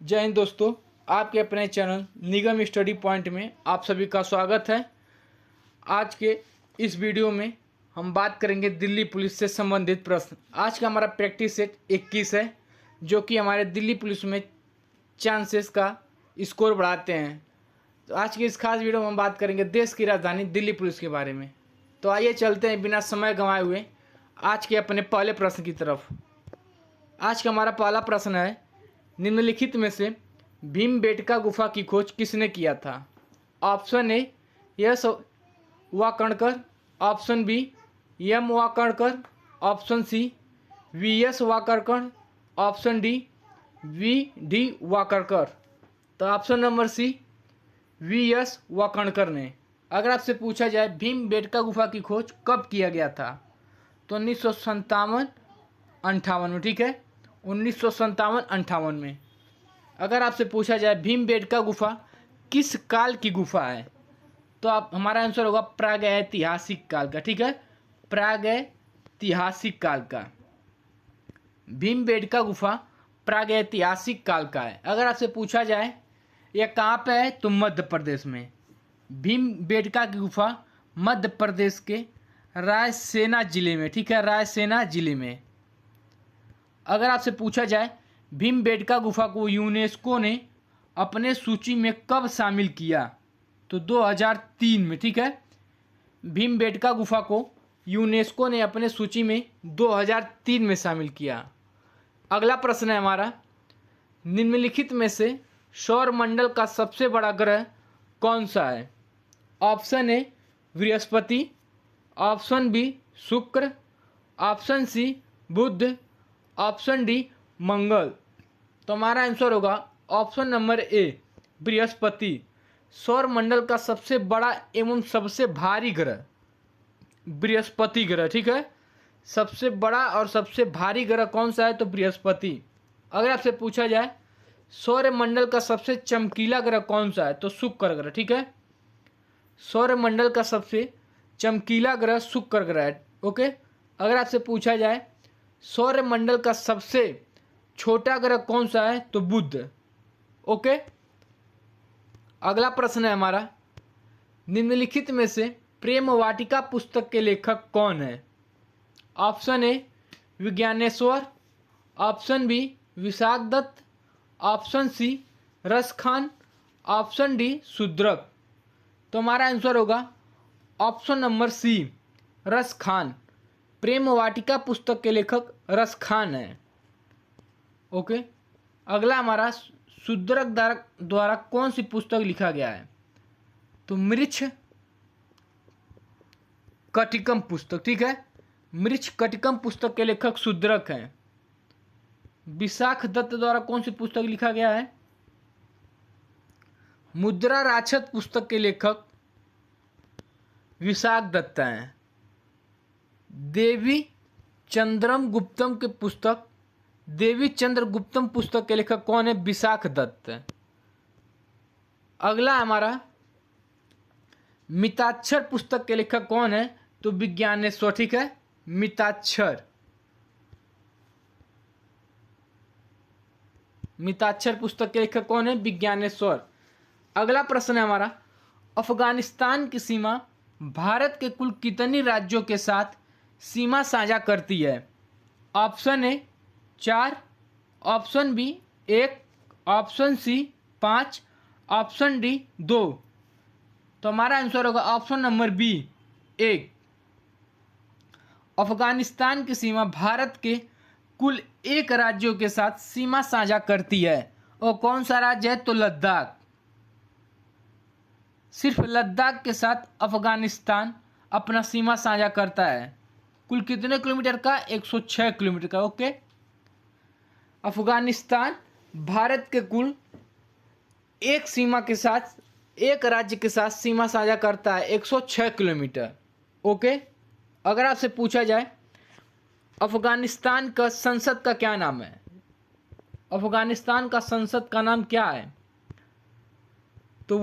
जय हिंद दोस्तों, आपके अपने चैनल निगम स्टडी पॉइंट में आप सभी का स्वागत है। आज के इस वीडियो में हम बात करेंगे दिल्ली पुलिस से संबंधित प्रश्न। आज का हमारा प्रैक्टिस सेट 21 है, जो कि हमारे दिल्ली पुलिस में चांसेस का स्कोर बढ़ाते हैं। तो आज की इस खास वीडियो में हम बात करेंगे देश की राजधानी दिल्ली पुलिस के बारे में। तो आइए चलते हैं बिना समय गंवाए हुए आज के अपने पहले प्रश्न की तरफ। आज का हमारा पहला प्रश्न है, निम्नलिखित में से भीमबेटका गुफा की खोज किसने किया था? Option A S Wakankar, option B M Wakankar, option C V S Wakankar, option D V D Wakankar. तो option number C V S Wakankar ने। अगर आपसे पूछा जाए भीमबेटका गुफा की खोज कब किया गया था, तो 1957-58 में। ठीक है, 1957-58 में। अगर आपसे पूछा जाए भीमबेटका गुफा किस काल की गुफा है, तो आप हमारा आंसर होगा प्रागैतिहासिक काल का। ठीक है, प्रागैतिहासिक काल का। भीमबेटका गुफा प्रागैतिहासिक काल का है। अगर आपसे पूछा जाए यह कहाँ पे है, तो मध्य प्रदेश में। भीमबेटका की गुफा मध्य प्रदेश के रायसेना जिले में। ठीक है, रायसेना जिले में। अगर आपसे पूछा जाए भीमबेटका गुफा को यूनेस्को ने अपने सूची में कब शामिल किया, तो 2003 में। ठीक है, भीमबेटका गुफा को यूनेस्को ने अपने सूची में 2003 में शामिल किया। अगला प्रश्न है हमारा, निम्नलिखित में से सौरमंडल का सबसे बड़ा ग्रह कौन सा है? ऑप्शन ए बृहस्पति, ऑप्शन बी शुक्र, ऑप्शन सी बुध, ऑप्शन डी मंगल। तो हमारा आंसर होगा ऑप्शन नंबर ए बृहस्पति। सौरमंडल का सबसे बड़ा एवं सबसे भारी ग्रह बृहस्पति ग्रह। ठीक है, सबसे बड़ा और सबसे भारी ग्रह कौन सा है, तो बृहस्पति। अगर आपसे पूछा जाए सौरमंडल का सबसे चमकीला ग्रह कौन सा है, तो शुक्र ग्रह। ठीक है, सौरमंडल का सबसे चमकीला ग्रह शुक्र ग्रह है। ओके। अगर आपसे पूछा जाए सौरमंडल का सबसे छोटा ग्रह कौन सा है, तो बुध। ओके। अगला प्रश्न है हमारा, निम्नलिखित में से प्रेम वाटिका पुस्तक के लेखक कौन है? Option A Vijnaneshwar, option B Vishakhadatta, option C Raskhan, option D Shudraka. तो हमारा आंसर होगा ऑप्शन नंबर सी रस खान। प्रेम वाटिका पुस्तक के लेखक रस खान है। ओके। अगला हमारा शूद्रक द्वारा कौन सी पुस्तक लिखा गया है, तो मृच्छ कटिकम पुस्तक। ठीक है, मृच्छ कटिकम पुस्तक के लेखक शूद्रक हैं। विशाख दत्त द्वारा कौन सी पुस्तक लिखा गया है? मुद्रा राक्षस पुस्तक के लेखक विशाख दत्त हैं। देवी चंद्रम गुप्तम के पुस्तक देवी चंद्र गुप्तम पुस्तक के लेखक कौन है? विशाख दत्त। अगला हमारा मिताक्षर पुस्तक के लेखक कौन है, तो विज्ञानेश्वर। ठीक है, मिताक्षर पुस्तक के लेखक कौन है? विज्ञानेश्वर। अगला प्रश्न है हमारा, अफगानिस्तान की सीमा भारत के कुल कितने राज्यों के साथ सीमा साझा करती है? Option A 4, option B 1, option C 5, option D 2। तो हमारा आंसर होगा ऑप्शन नंबर बी 1। अफगानिस्तान की सीमा भारत के कुल 1 राज्यों के साथ सीमा साझा करती है। और कौन सा राज्य है, तो लद्दाख। सिर्फ लद्दाख के साथ अफगानिस्तान अपना सीमा साझा करता है। कुल कितने किलोमीटर का? 106 किलोमीटर का। ओके। अफगानिस्तान भारत के कुल एक सीमा के साथ, एक राज्य के साथ सीमा साझा करता है 106 किलोमीटर। ओके। अगर आपसे पूछा जाए अफगानिस्तान का संसद का क्या नाम है, अफगानिस्तान का संसद का नाम क्या है, तो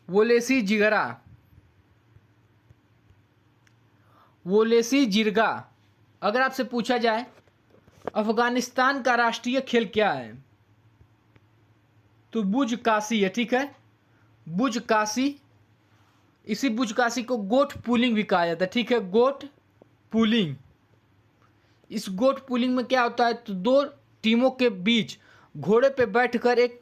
वोलेसी जिरगा। अगर आपसे पूछा जाए अफगानिस्तान का राष्ट्रीय खेल क्या है? तो बुजकाशी है, ठीक है, बुजकाशी। इसी बुजकाशी को गोट पुलिंग भी कहा जाता है, ठीक है, गोट पुलिंग। इस गोट पुलिंग में क्या होता है? तो दो टीमों के बीच घोड़े पे बैठकर एक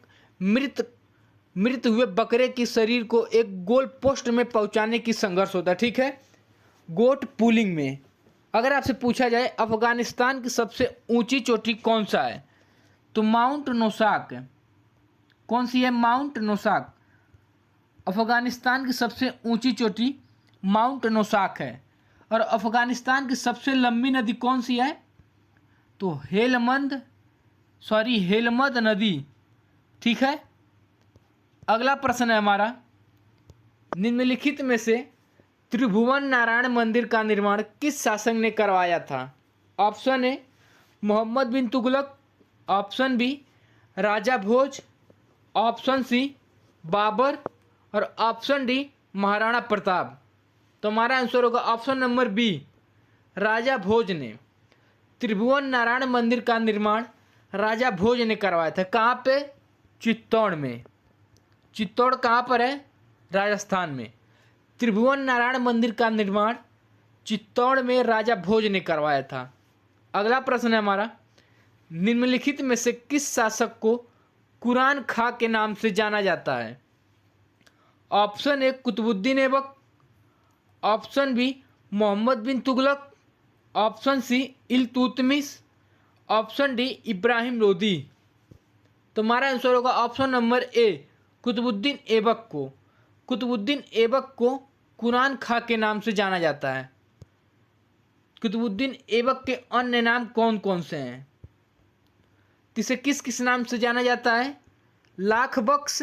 मृत हुए बकरे की शरीर को एक गोल पोस्ट में पहुंचाने की संघर्ष होता है, ठीक है, गोट पुलिंग में। अगर आपसे पूछा जाए अफगानिस्तान की सबसे ऊंची चोटी कौन सा है? तो माउंट नौशाक। कौन सी है? माउंट नौशाक। अफगानिस्तान की सबसे ऊंची चोटी माउंट नौशाक है। और अफगानिस्तान की सबसे लंबी नदी कौन सी है? तो हेलमंद नदी, ठीक है। अगला प्रश्न है हमारा, निम्नलिखित में से त्रिभुवन नारायण मंदिर का निर्माण किस शासक ने करवाया था? Option A Muhammad bin Tughlaq, option B Raja Bhoj, option C Babur और ऑप्शन डी महाराणा प्रताप। तो हमारा आंसर होगा option number B, Raja Bhoj ने। त्रिभुवन नारायण मंदिर का निर्माण राजा भोज ने करवाया था। कहाँ पे? चित्तौड़ में। चित्तौड़ कहाँ पर है? राजस्थान में। त्रिभुवन नारायण मंदिर का निर्माण चित्तौड़ में राजा भोज ने करवाया था। अगला प्रश्न है हमारा, निम्नलिखित में से किस शासक को कुरान खां के नाम से जाना जाता है? Option A Qutubuddin Aibak, option B Muhammad bin Tughlaq, option C Iltutmish, option D Ibrahim Lodi. तो हमारा आंसर होगा option number A, Qutubuddin Aibak को। कुतुबुद्दीन ऐबक को कुरान खां के नाम से जाना जाता है। कुतुबुद्दीन ऐबक के अन्य नाम कौन कौन से हैं? इसे किस किस नाम से जाना जाता है? लाख बख्श,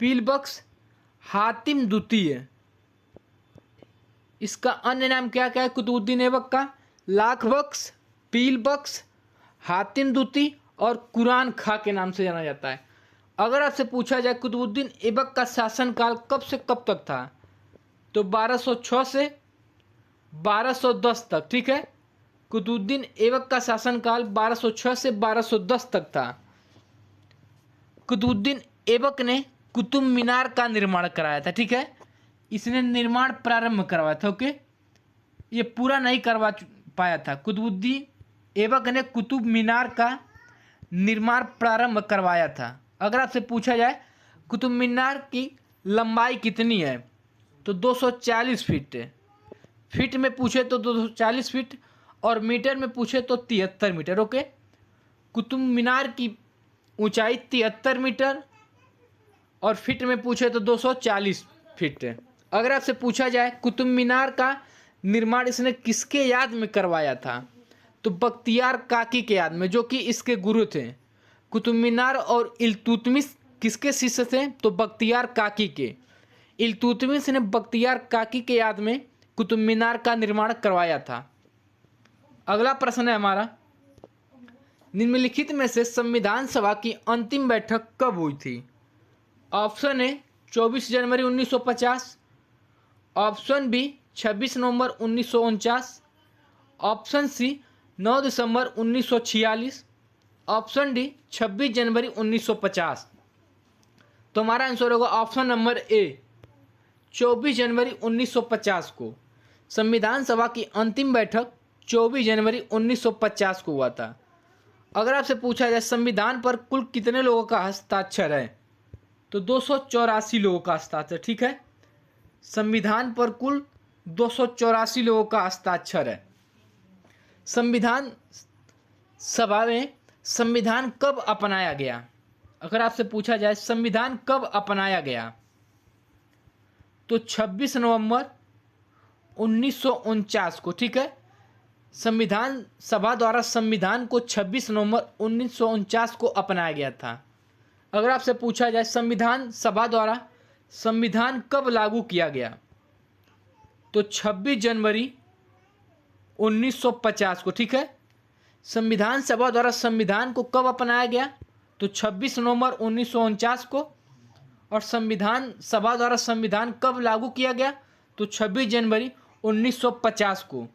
पील बख्श, हातिम द्वितीय। इसका अन्य नाम क्या क्या है कुतुबुद्दीन ऐबक का? लाख बख्श, पील बख्श, हातिम द्वितीय और कुरान खां के नाम से जाना जाता है। अगर आपसे पूछा जाए कुतुबुद्दीन ऐबक का शासनकाल कब से कब तक था? तो 1206 से 1210 तक, ठीक है। कुतुबुद्दीन ऐबक का शासनकाल 1206 से 1210 तक था। कुतुबुद्दीन ऐबक ने कुतुब मीनार का निर्माण कराया था, ठीक है। इसने निर्माण प्रारंभ करवाया था, ओके। ये पूरा नहीं करवा पाया था। कुतुबुद्दीन ऐबक ने कुतुब मीनार का निर्माण प्रारंभ करवाया था। अगर आपसे पूछा जाए कुतुब मीनार की लंबाई कितनी है? तो 240 फीट। फीट में पूछे तो 240 फीट और मीटर में पूछे तो 73 मीटर, ओके। कुतुब मीनार की ऊंचाई 73 मीटर और फीट में पूछे तो 240 फीट। अगर आपसे पूछा जाए कुतुब मीनार का निर्माण इसने किसके याद में करवाया था? तो बख्तियार काकी के याद में, जो कि इसके गुरु थे। कुतुब मीनार और इल्तुतमिश किसके शिष्य थे? तो बख्तियार काकी के। इल्तुतमिश ने बख्तियार काकी के याद में कुतुब मीनार का निर्माण करवाया था। अगला प्रश्न है हमारा, निम्नलिखित में से संविधान सभा की अंतिम बैठक कब हुई थी? ऑप्शन ए 24 जनवरी 1950, ऑप्शन बी 26 नवंबर 1949, ऑप्शन सी 9 दिसंबर 1946, ऑप्शन डी 26 जनवरी 1950। तो हमारा आंसर होगा ऑप्शन नंबर ए 24 जनवरी 1950 को। संविधान सभा की अंतिम बैठक 24 जनवरी 1950 को हुआ था। अगर आपसे पूछा जाए संविधान पर कुल कितने लोगों का हस्ताक्षर है? तो 284 लोगों का हस्ताक्षर, ठीक है। संविधान पर कुल 284 लोगों का हस्ताक्षर है। संविधान सभा में संविधान कब अपनाया गया? अगर आपसे पूछा जाए संविधान कब अपनाया गया, तो 26 नवंबर 1949 को, ठीक है। संविधान सभा द्वारा संविधान को 26 नवंबर 1949 को अपनाया गया था। अगर आपसे पूछा जाए संविधान सभा द्वारा संविधान कब लागू किया गया, तो 26 जनवरी 1950 को, ठीक है। संविधान सभा द्वारा संविधान को कब अपनाया गया, तो 26 नवंबर 1949 को। और संविधान सभा द्वारा संविधान कब लागू किया गया? तो 26 जनवरी 1950 को।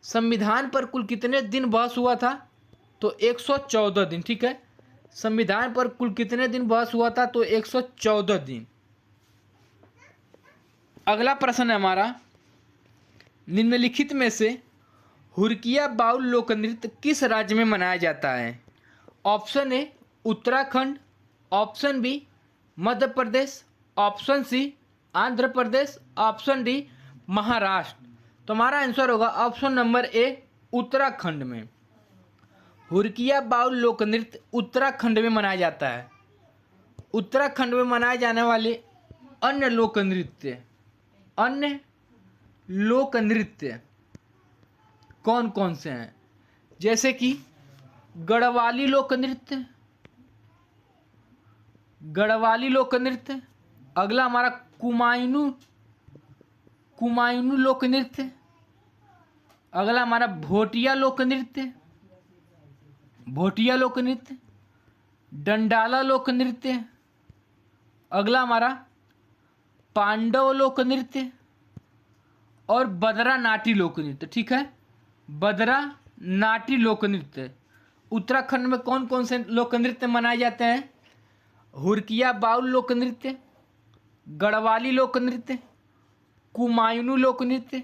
संविधान पर कुल कितने दिन बहस हुआ था? तो 114 दिन। ठीक है, संविधान पर कुल कितने दिन बहस हुआ था? तो 114 दिन। अगला प्रश्न है हमारा, निम्नलिखित में से हुरकिया बाउल लोक नृत्य किस राज्य में मनाया जाता है? Option A Uttarakhand, option B Madhya Pradesh, option C Andhra Pradesh, option D Maharashtra. तो हमारा आंसर होगा ऑप्शन नंबर ए उत्तराखंड में। हुरकिया बाउल लोक नृत्य उत्तराखंड में मनाया जाता है। उत्तराखंड में मनाए जाने वाले अन्य लोक नृत्य कौन कौन से हैं? जैसे कि गढ़वाली लोक नृत्य, अगला हमारा कुमायूनी लोक नृत्य, अगला हमारा भोटिया लोक नृत्य, डंडाला लोक नृत्य, अगला हमारा पांडव लोक नृत्य और बदरा नाटी लोक नृत्य। ठीक है, बदरा नाटी लोक नृत्य। उत्तराखंड में कौन कौन से लोक नृत्य मनाए जाते हैं? हुरकिया बाउल लोक नृत्य, गढ़वाली लोक नृत्य, कुमायूनी लोक नृत्य,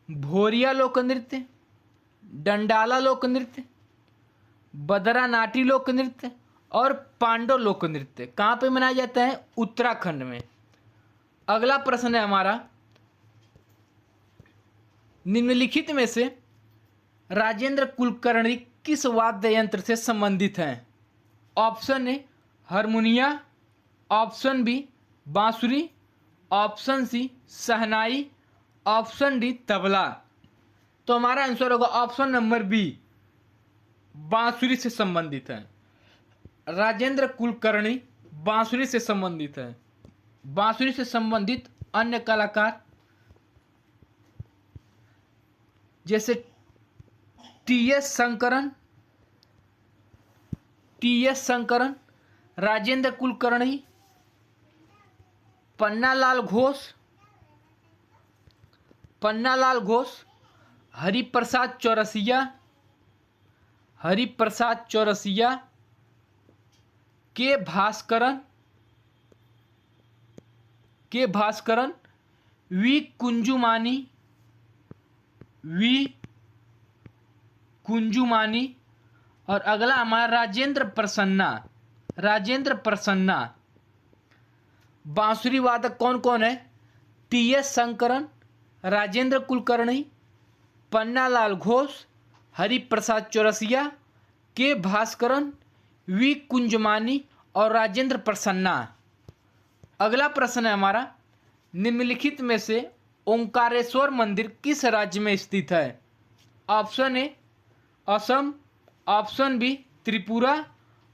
भोरिया लोक नृत्य, डंडाला लोक नृत्य, बदरा नाटी लोक नृत्य और पांडव लोक नृत्य। कहाँ पे मनाया जाता है? उत्तराखंड में। अगला प्रश्न है हमारा, निम्नलिखित में से राजेंद्र कुलकर्णी किस वाद्य यंत्र से संबंधित हैं? Option A harmonium, option B बांसुरी, option C shehnai, option D tabla. तो हमारा आंसर होगा ऑप्शन नंबर बी बांसुरी से संबंधित है। राजेंद्र कुलकर्णी बांसुरी से संबंधित है। बांसुरी से संबंधित अन्य कलाकार जैसे टी.एस. शंकरन, राजेंद्र कुलकर्णी, पन्नालाल घोष, हरिप्रसाद चौरसिया, के भास्करन, वी कुंजुमानी और अगला हमारा राजेंद्र प्रसन्ना। बांसुरी वादक कौन कौन है? टी.एस. शंकरन, राजेंद्र कुलकर्णी, पन्नालाल घोष, हरिप्रसाद चौरसिया, के भास्करन, वी कुंजुमानी और राजेंद्र प्रसन्ना। अगला प्रश्न है हमारा, निम्नलिखित में से ओंकारेश्वर मंदिर किस राज्य में स्थित है? Option A Assam, option B Tripura,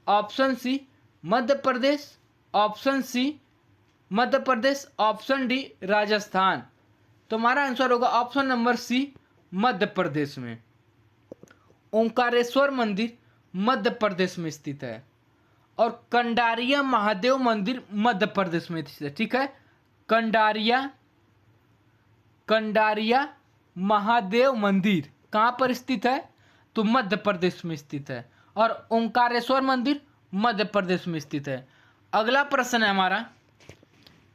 option C Madhya Pradesh, option C Madhya Pradesh, option D Rajasthan. तो हमारा आंसर होगा ऑप्शन नंबर सी मध्य प्रदेश में। ओंकारेश्वर मंदिर मध्य प्रदेश में स्थित है और कंडारिया महादेव मंदिर मध्य प्रदेश में स्थित है। ठीक है, कंडारिया महादेव मंदिर कहाँ पर स्थित है? तो मध्य प्रदेश में स्थित है और ओंकारेश्वर मंदिर मध्य प्रदेश में स्थित है। अगला प्रश्न है हमारा,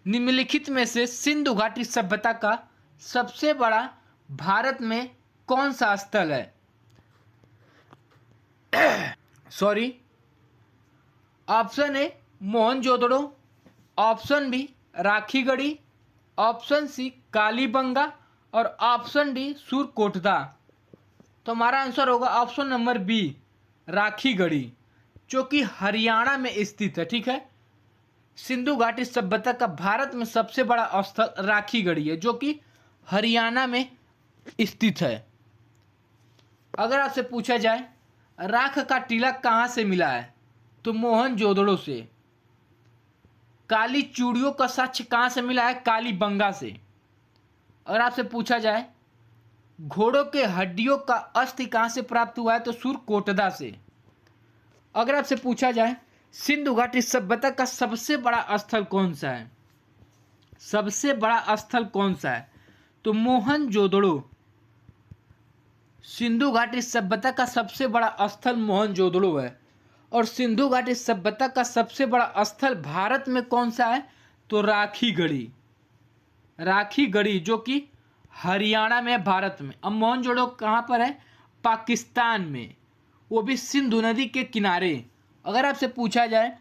निम्नलिखित में से सिंधु घाटी सभ्यता का सबसे बड़ा भारत में कौन सा स्थल है? Option A Mohenjodaro, option B Rakhigarhi, option C Kalibangan और ऑप्शन डी सुरकोटदा। तो हमारा आंसर होगा ऑप्शन नंबर बी राखीगढ़ी, जो कि हरियाणा में स्थित है। ठीक है, सिंधु घाटी सभ्यता का भारत में सबसे बड़ा स्थल राखीगढ़ी है, जो कि हरियाणा में स्थित है। अगर आपसे पूछा जाए राख का टीला कहाँ से मिला है? तो मोहनजोदड़ो से। काली चूड़ियों का साक्ष्य कहाँ से मिला है? कालीबंगा से। अगर आपसे पूछा जाए घोड़ों के हड्डियों का अस्थि कहाँ से प्राप्त हुआ है? तो सुरकोटदा से। अगर आपसे पूछा जाए सिंधु घाटी सभ्यता का सबसे बड़ा स्थल कौन सा है? सबसे बड़ा स्थल कौन सा है? तो मोहनजोदड़ो। सिंधु घाटी सभ्यता का सबसे बड़ा स्थल मोहनजोदड़ो है। और सिंधु घाटी सभ्यता का सबसे बड़ा स्थल भारत में कौन सा है? तो राखीगढ़ी। राखीगढ़ी जो कि हरियाणा में, भारत में। अब मोहनजोदड़ो कहाँ पर है? पाकिस्तान में, वो भी सिंधु नदी के किनारे। अगर आपसे पूछा जाए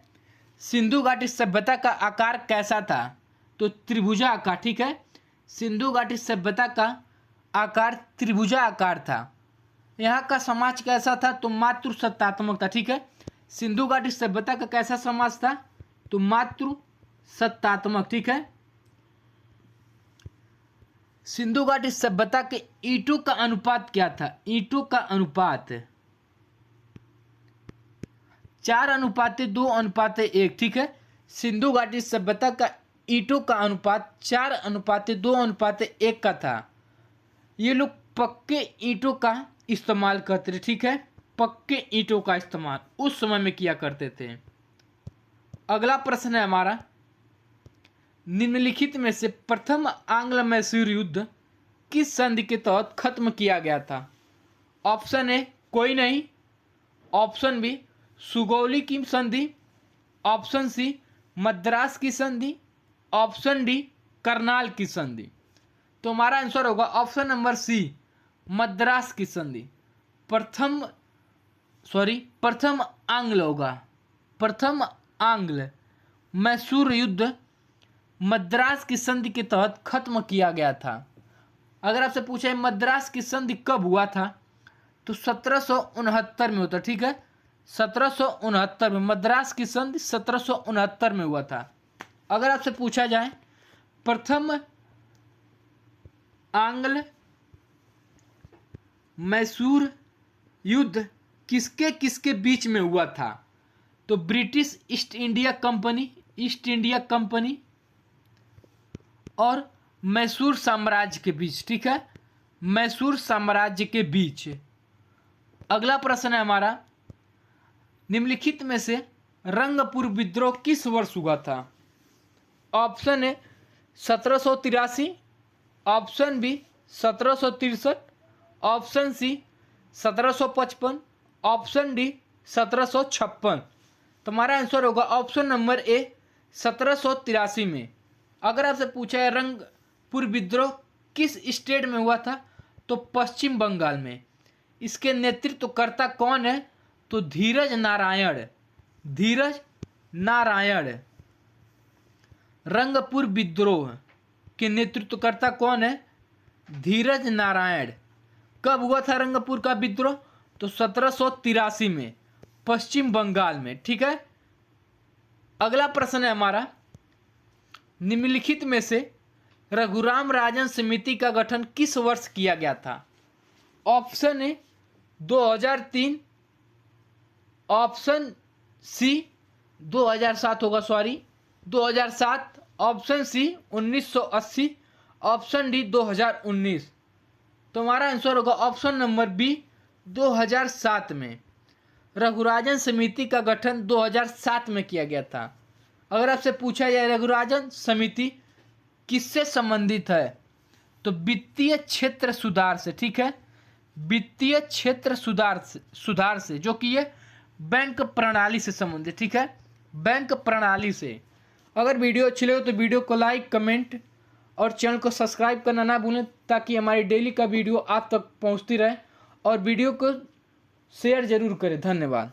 सिंधु घाटी सभ्यता का आकार कैसा था, तो त्रिभुजा आकार, ठीक है। सिंधु घाटी सभ्यता का आकार त्रिभुजा आकार था। यहाँ का समाज कैसा था? तो मातृ सत्तात्मक था, ठीक है। सिंधु घाटी सभ्यता का कैसा समाज था? तो मातृ सत्तात्मक, ठीक है। सिंधु घाटी सभ्यता के ईंटों का अनुपात क्या था? ईंटों का अनुपात 4:2:1, ठीक है। सिंधु घाटी सभ्यता का ईंटों का अनुपात 4:2:1 का था। ये लोग पक्के ईंटों का इस्तेमाल करते थे, ठीक है। पक्के ईंटों का इस्तेमाल उस समय में किया करते थे। अगला प्रश्न है हमारा, निम्नलिखित में से प्रथम आंग्ल मैसूर युद्ध किस संधि के तहत खत्म किया गया था? ऑप्शन ए कोई नहीं, ऑप्शन बी सुगौली की संधि, ऑप्शन सी मद्रास की संधि, ऑप्शन डी करनाल की संधि। तो हमारा आंसर होगा ऑप्शन नंबर सी, मद्रास की संधि। प्रथम आंग्ल होगा, प्रथम आंग्ल मैसूर युद्ध मद्रास की संधि के तहत खत्म किया गया था। अगर आपसे पूछा है मद्रास की संधि कब हुआ था, तो 1769 में होता, ठीक है। 1769 में मद्रास की संधि 1769 में हुआ था। अगर आपसे पूछा जाए प्रथम आंग्ल मैसूर युद्ध किसके किसके बीच में हुआ था, तो ब्रिटिश ईस्ट इंडिया कंपनी और मैसूर साम्राज्य के बीच, ठीक है। मैसूर साम्राज्य के बीच। अगला प्रश्न है हमारा, निम्नलिखित में से रंगपुर विद्रोह किस वर्ष हुआ था? Option A 1783, option B 1763, option C 1755, option D 1756। तुम्हारा आंसर होगा ऑप्शन नंबर ए 1783 में। अगर आपसे पूछा है रंगपुर विद्रोह किस स्टेट में हुआ था, तो पश्चिम बंगाल में। इसके नेतृत्वकर्ता कौन है, तो धीरज नारायण। रंगपुर विद्रोह के नेतृत्वकर्ता कौन है? धीरज नारायण। कब हुआ था रंगपुर का विद्रोह, तो 1783 में, पश्चिम बंगाल में, ठीक है। अगला प्रश्न है हमारा, निम्नलिखित में से रघुराम राजन समिति का गठन किस वर्ष किया गया था? ऑप्शन ए 2003, ऑप्शन सी 2007 होगा, 2007, ऑप्शन सी 1980, ऑप्शन डी 2019। तो हमारा आंसर होगा ऑप्शन नंबर बी 2007 में। रघुराजन समिति का गठन 2007 में किया गया था। अगर आपसे पूछा जाए रघुराजन समिति किससे संबंधित है, तो वित्तीय क्षेत्र सुधार से, ठीक है। वित्तीय क्षेत्र सुधार से जो कि ये बैंक प्रणाली से संबंधित, ठीक है, बैंक प्रणाली से। अगर वीडियो अच्छी लगे तो वीडियो को लाइक, कमेंट और चैनल को सब्सक्राइब करना ना भूलें, ताकि हमारी डेली का वीडियो आप तक पहुंचती रहे। और वीडियो को शेयर जरूर करें। धन्यवाद।